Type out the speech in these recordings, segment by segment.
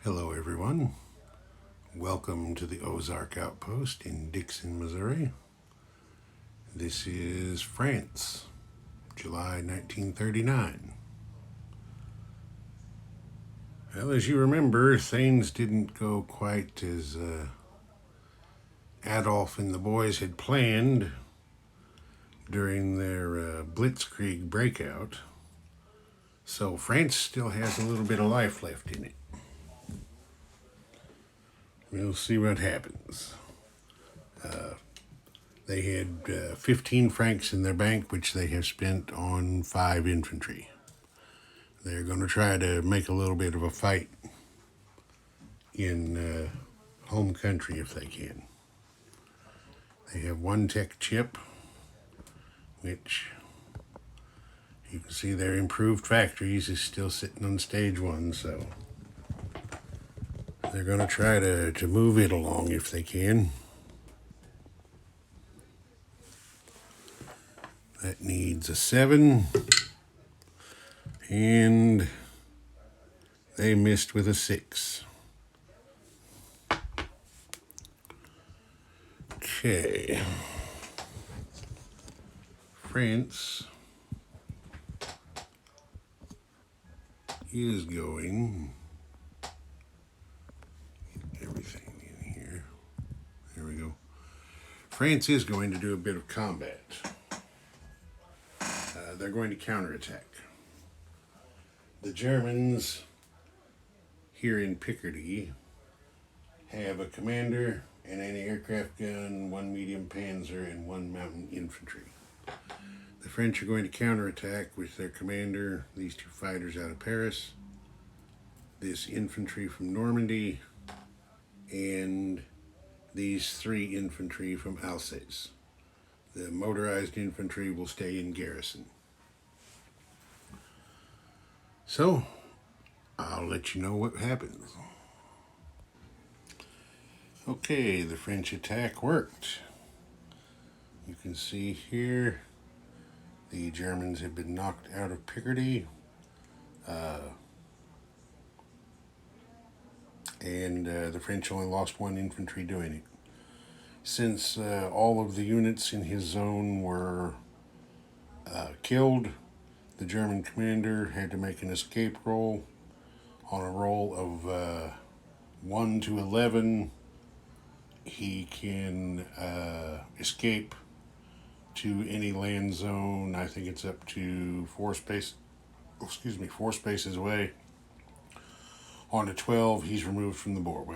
Hello everyone, welcome to the Ozark Outpost in Dixon, Missouri. This is France, July 1939. Well, as you remember, things didn't go quite as Adolf and the boys had planned during their Blitzkrieg breakout, so France still has a little bit of life left in it. We'll see what happens. They had 15 francs in their bank, which they have spent on 5 infantry. They're going to try to make a little bit of a fight in home country if they can. They have 1 tech chip, which you can see their improved factories is still sitting on stage 1, so they're going to try to move it along if they can. That needs a 7, and they missed with a 6. Okay. France is going, everything in here, there we go. France is going to do a bit of combat. They're going to counterattack. The Germans here in Picardy have a commander, an anti-aircraft gun, 1 medium panzer, and 1 mountain infantry. The French are going to counterattack with their commander, these 2 fighters out of Paris, this infantry from Normandy, and these 3 infantry from Alsace. The motorized infantry will stay in garrison. So, I'll let you know what happens. Okay, the French attack worked. You can see here the Germans have been knocked out of Picardy. And the French only lost 1 infantry doing it. Since all of the units in his zone were killed, the German commander had to make an escape roll. On a roll of 1 to 11, he can escape to any land zone. I think it's up to 4 spaces away. On a 12, he's removed from the board.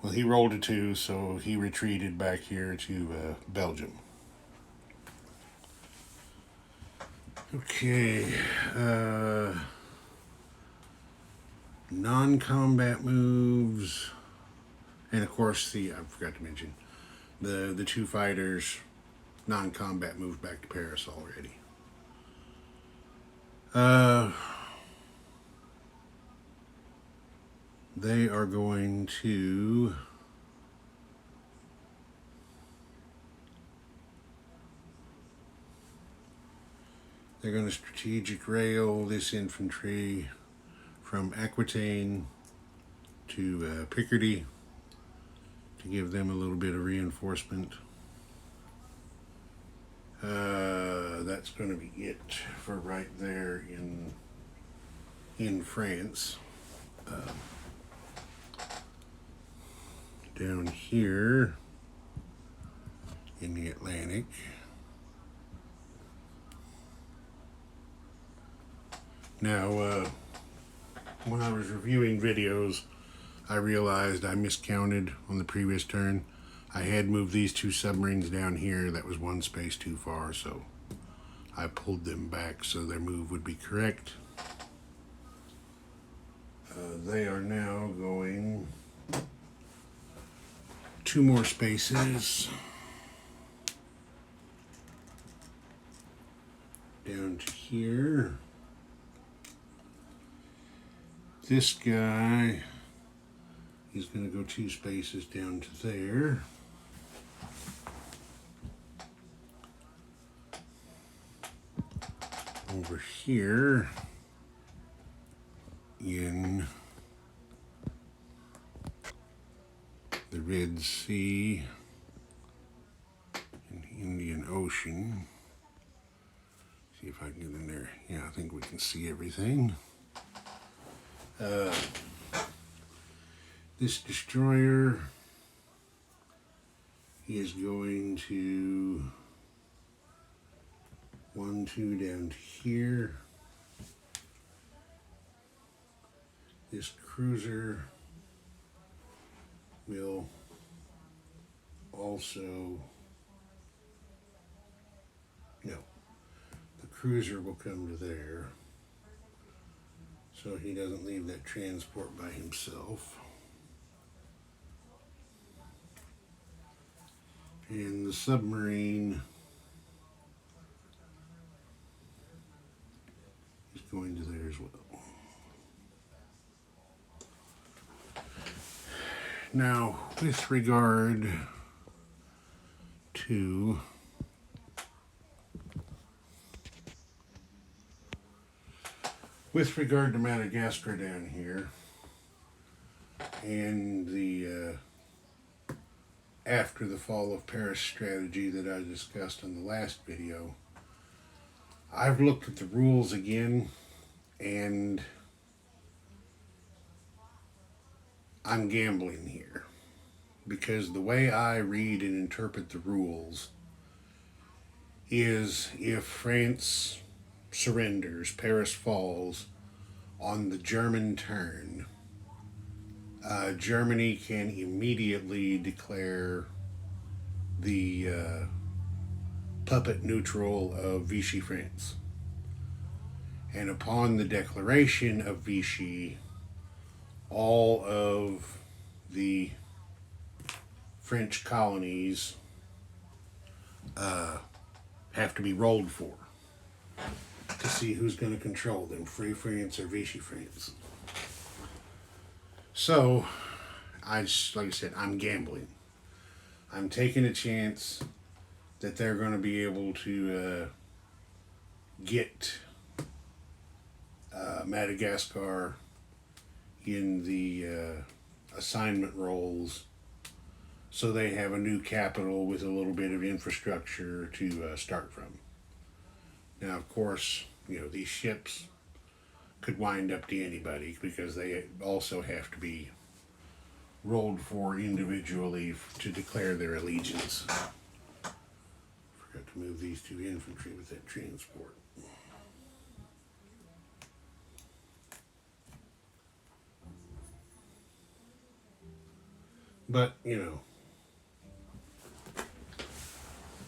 Well, he rolled a 2, so he retreated back here to Belgium. Okay, non-combat moves, and of course I forgot to mention, the 2 fighters, non-combat moved back to Paris already. They are going to strategic rail this infantry from Aquitaine to Picardy to give them a little bit of reinforcement. That's going to be it for right there in France. Down here in the Atlantic, now when I was reviewing videos, I realized I miscounted on the previous turn. I had moved these 2 submarines down here. That was 1 space too far, so I pulled them back so their move would be correct. They are now going 2 more spaces down to here. This guy is going to go 2 spaces down to there. Over here in the Red Sea and Indian Ocean. See if I can get in there. Yeah, I think we can see everything. This destroyer is going to 1, 2 down here. This cruiser will also, no, the cruiser will come to there, so he doesn't leave that transport by himself. And the submarine is going to there as well. Now, with regard to Madagascar down here and the after the fall of Paris strategy that I discussed in the last video, I've looked at the rules again and I'm gambling here, because the way I read and interpret the rules is if France surrenders, Paris falls on the German turn, Germany can immediately declare the puppet neutral of Vichy France. And upon the declaration of Vichy, all of the French colonies have to be rolled for to see who's going to control them, Free France or Vichy France. So, like I said, I'm gambling. I'm taking a chance that they're going to be able to get Madagascar in the assignment roles, so they have a new capital with a little bit of infrastructure to start from. Now, of course, you know, these ships could wind up to anybody because they also have to be rolled for individually to declare their allegiance. Forgot to move these two infantry with that transport. But, you know,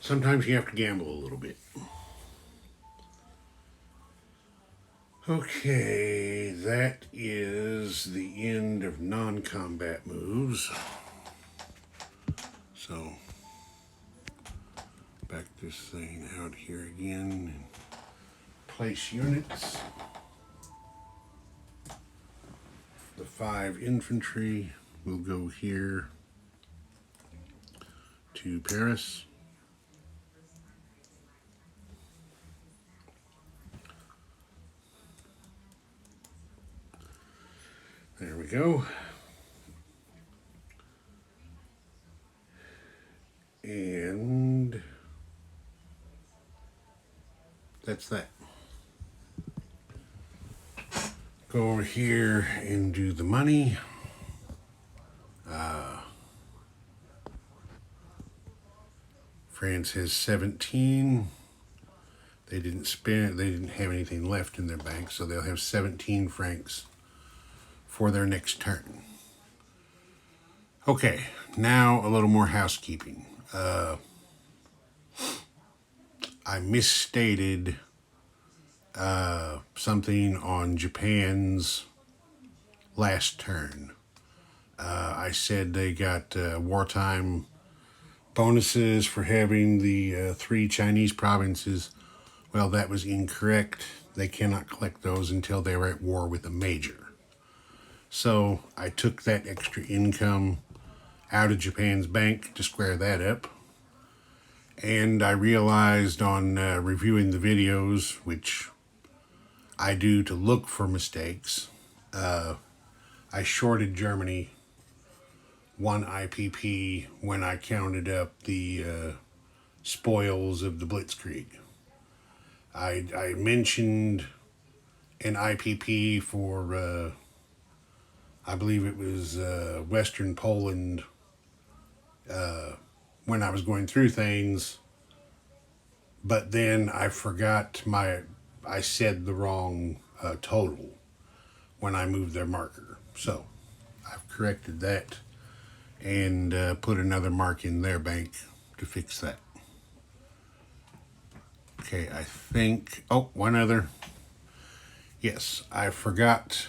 sometimes you have to gamble a little bit. Okay, that is the end of non-combat moves. So, back this thing out here again and place units. The 5 infantry will go here to Paris. There we go. And that's that. Go over here and do the money. France has 17. They didn't have anything left in their bank, so they'll have 17 francs for their next turn. Okay, now a little more housekeeping. I misstated something on Japan's last turn. I said they got wartime bonuses for having the 3 Chinese provinces. Well, that was incorrect. They cannot collect those until they were at war with a major. So I took that extra income out of Japan's bank to square that up. And I realized on reviewing the videos, which I do to look for mistakes, I shorted Germany 1 IPP when I counted up the spoils of the Blitzkrieg. I mentioned an IPP for, I believe it was Western Poland when I was going through things, but then I forgot I said the wrong total when I moved their marker. So I've corrected that and put another mark in their bank to fix that. Okay, I think, oh, one other. Yes, I forgot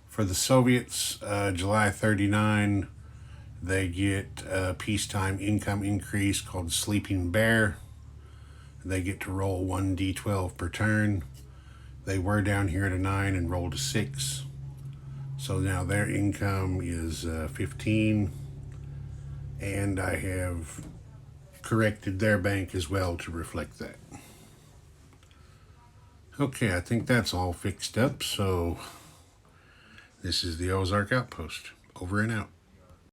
for the Soviets, July 39, they get a peacetime income increase called Sleeping Bear. They get to roll 1d12 per turn. They were down here at a 9 and rolled a 6. So now their income is 15. And I have corrected their bank as well to reflect that. Okay, I think that's all fixed up. So this is the Ozark Outpost. Over and out.